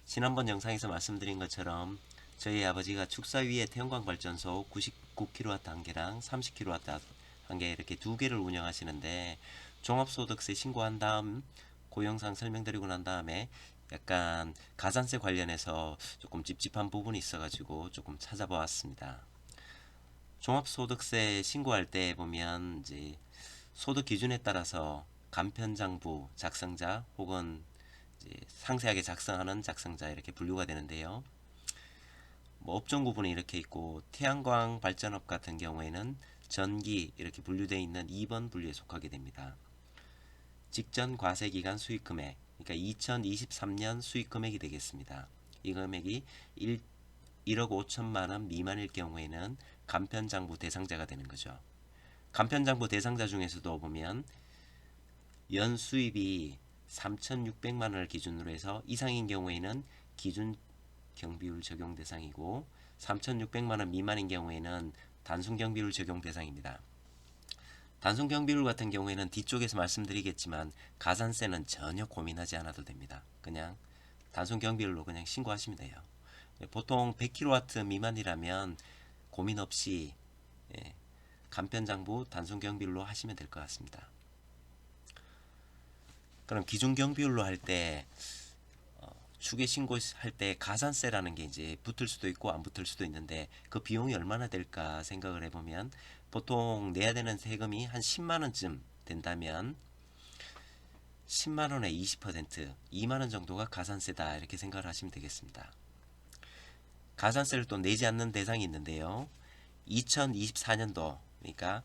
지난번 영상에서 말씀드린 것처럼 저희 아버지가 축사위에 태양광발전소 99kW 한 개랑 30kW 한 개 이렇게 두 개를 운영하시는데 종합소득세 신고한 다음 고영상 설명드리고 난 다음에 약간 가산세 관련해서 조금 찝찝한 부분이 있어가지고 조금 찾아보았습니다. 종합소득세 신고할 때 보면 이제 소득 기준에 따라서 간편장부 작성자 혹은 이제 상세하게 작성하는 작성자 이렇게 분류가 되는데요. 뭐 업종 구분이 이렇게 있고 태양광 발전업 같은 경우에는 전기 이렇게 분류되어 있는 2번 분류에 속하게 됩니다. 직전 과세기간 수익금액, 그러니까 2023년 수익금액이 되겠습니다. 이 금액이 1억 5천만 원 미만일 경우에는 간편장부 대상자가 되는 거죠. 간편장부 대상자 중에서도 보면 연 수입이 3,600만 원을 기준으로 해서 이상인 경우에는 기준 경비율 적용 대상이고 3,600만 원 미만인 경우에는 단순 경비율 적용 대상입니다. 단순 경비율 같은 경우에는 뒤쪽에서 말씀드리겠지만 가산세는 전혀 고민하지 않아도 됩니다. 그냥 단순 경비율로 그냥 신고하시면 돼요. 보통 100kW 미만이라면 고민 없이 간편장부 단순 경비율로 하시면 될 것 같습니다. 그럼 기준 경비율로 할 때 추계 신고할 때 가산세라는 게 이제 붙을 수도 있고 안 붙을 수도 있는데 그 비용이 얼마나 될까 생각을 해보면 보통 내야 되는 세금이 한 10만 원쯤 된다면 10만 원에 20% 2만 원 정도가 가산세다 이렇게 생각을 하시면 되겠습니다. 가산세를 또 내지 않는 대상이 있는데요. 2024년도 그러니까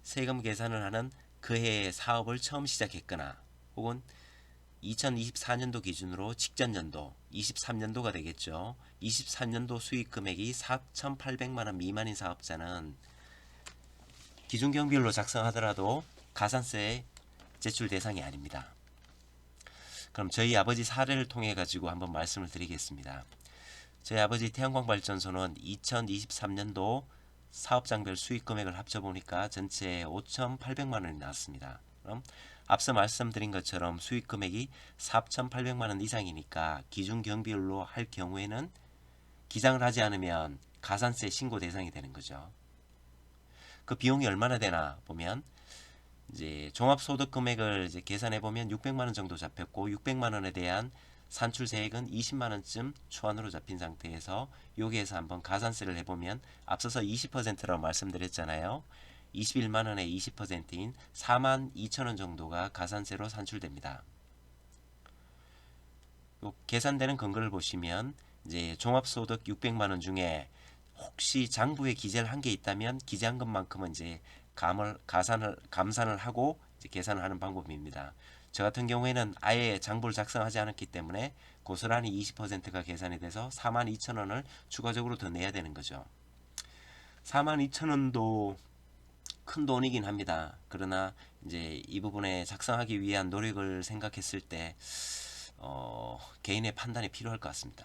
세금 계산을 하는 그해 사업을 처음 시작했거나 혹은 2024년도 기준으로 직전 연도 23년도가 되겠죠. 23년도 수익 금액이 4,800만 원 미만인 사업자는 기준 경비율로 작성하더라도 가산세 제출 대상이 아닙니다. 그럼 저희 아버지 사례를 통해 가지고 한번 말씀을 드리겠습니다. 저희 아버지 태양광 발전소는 2023년도 사업장별 수익 금액을 합쳐 보니까 전체 5,800만 원이 나왔습니다. 그럼 앞서 말씀드린 것처럼 수익 금액이 4,800만 원 이상이니까 기준 경비율로 할 경우에는 기장을 하지 않으면 가산세 신고 대상이 되는 거죠. 그 비용이 얼마나 되나 보면 이제 종합소득 금액을 이제 계산해 보면 600만 원 정도 잡혔고 600만 원에 대한 산출세액은 20만 원쯤 추한으로 잡힌 상태에서 여기에서 한번 가산세를 해보면 앞서서 20%라고 말씀드렸잖아요. 21만 원의 20%인 4만 2천 원 정도가 가산세로 산출됩니다. 계산되는 근거를 보시면 이제 종합소득 600만 원 중에 혹시 장부에 기재를 한 게 있다면 기재한 것만큼은 이제 감산을 하고 이제 계산을 하는 방법입니다. 저 같은 경우에는 아예 장부를 작성하지 않았기 때문에 고스란히 20%가 계산이 돼서 42,000원을 추가적으로 더 내야 되는 거죠. 42,000원도 큰 돈이긴 합니다. 그러나 이제 이 부분에 작성하기 위한 노력을 생각했을 때 개인의 판단이 필요할 것 같습니다.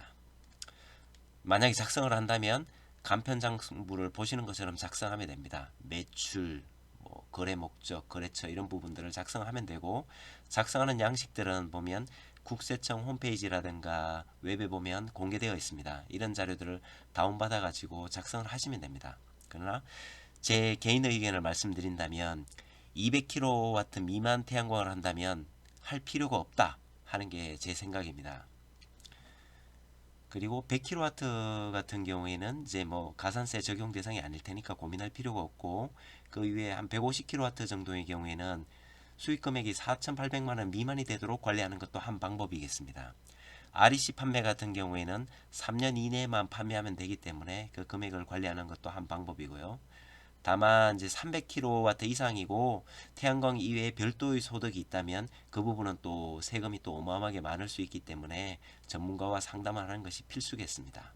만약에 작성을 한다면 간편장부를 보시는 것처럼 작성하면 됩니다. 매출, 뭐 거래 목적, 거래처 이런 부분들을 작성하면 되고 작성하는 양식들은 보면 국세청 홈페이지라든가 웹에 보면 공개되어 있습니다. 이런 자료들을 다운받아 가지고 작성을 하시면 됩니다. 그러나 제 개인 의견을 말씀드린다면 200kW 미만 태양광을 한다면 할 필요가 없다 하는 게 제 생각입니다. 그리고 100kW 같은 경우에는 이제 뭐 가산세 적용 대상이 아닐 테니까 고민할 필요가 없고 그 이외에 한 150kW 정도의 경우에는 수익 금액이 4,800만 원 미만이 되도록 관리하는 것도 한 방법이겠습니다. REC 판매 같은 경우에는 3년 이내에만 판매하면 되기 때문에 그 금액을 관리하는 것도 한 방법이고요. 다만 이제 300kW 이상이고 태양광 이외에 별도의 소득이 있다면 그 부분은 또 세금이 또 어마어마하게 많을 수 있기 때문에 전문가와 상담을 하는 것이 필수겠습니다.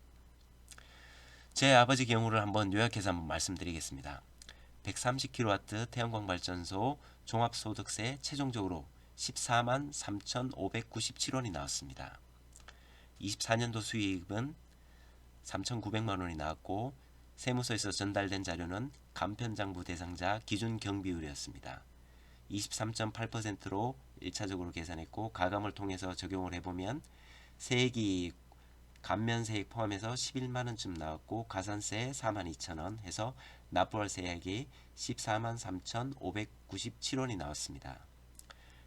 제 아버지 경우를 한번 요약해서 한번 말씀드리겠습니다. 130kW 태양광 발전소 종합소득세 최종적으로 14만 3,597원이 나왔습니다. 24년도 수익은 3,900만 원이 나왔고 세무서에서 전달된 자료는 간편장부 대상자 기준 경비율이었습니다. 23.8%로 1차적으로 계산했고 가감을 통해서 적용을 해보면 세액이 감면세액 포함해서 11만 원쯤 나왔고 가산세 42,000원 해서 납부할 세액이 14만 3,597원이 나왔습니다.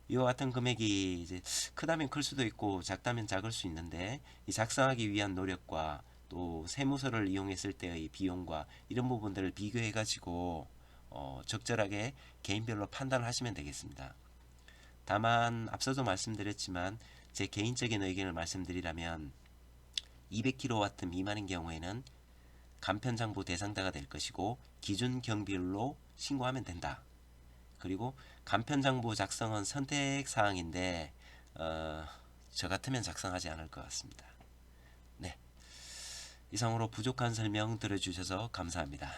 이와 같은 금액이 이제 크다면 클 수도 있고 작다면 작을 수 있는데 이 작성하기 위한 노력과 또 세무서를 이용했을 때의 비용과 이런 부분들을 비교해 가지고 적절하게 개인별로 판단을 하시면 되겠습니다. 다만 앞서도 말씀드렸지만 제 개인적인 의견을 말씀드리라면 200kW 미만인 경우에는 간편장부 대상자가 될 것이고 기준 경비율로 신고하면 된다. 그리고 간편장부 작성은 선택사항인데 저 같으면 작성하지 않을 것 같습니다. 네, 이상으로 부족한 설명 들어주셔서 감사합니다.